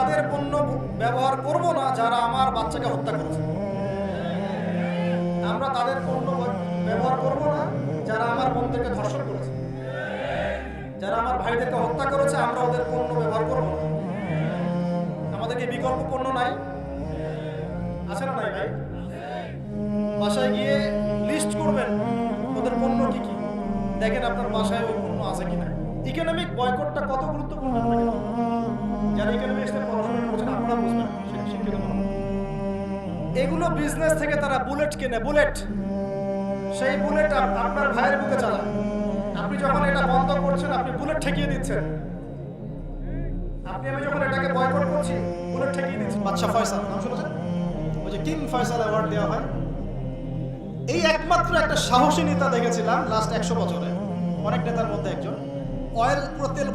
তাদের পণ্য ব্যবহার করব না যারা আমার বাচ্চাকে হত্যা করেছে। আমরা তাদের পণ্য ব্যবহার করব না যারা আমার বোনদেরকে ধর্ষণ করেছে, যারা আমার ভাইদেরকে হত্যা করেছে। আমরা ওদের পণ্য ব্যবহার করব না। আমাদেরকে বিকল্প পণ্য নাই, আছে না নাই ভাই? বাসায় গিয়ে লিস্ট করবেন ওদের পণ্য কি কি, দেখেন আপনার বাসায় ওই পণ্য আছে কিনা। ইকোনমিক বয়কটটা কত গুরুত্বপূর্ণ আপনাকে যারা ইকোনমিক্সে পড়াশোনা করছেন আপনারা বুঝবেন, শিক্ষিত মানুষ। এগুলো বিজনেস থেকে তারা বুলেট কেনে, বুলেট, সেই বুলেট আপনার ভাইয়ের বুকে চালায়। আপনি যখন এটা বন্ধ করছেন আপনি বুলেট ঠেকিয়ে দিচ্ছেন। আমি যখন এটাকে বয়কট করছি বুলেট ঠেকিয়ে দিচ্ছি। বাদশা ফয়সাল নাম শুনেছেন? ওই যে কিং ফয়সাল অ্যাওয়ার্ড দেওয়া হয়, এই একমাত্র একটা সাহসী নেতা দেখেছিলাম লাস্ট 100 বছরে, অনেক নেতার মধ্যে একজন। অয়েল পুরো তেল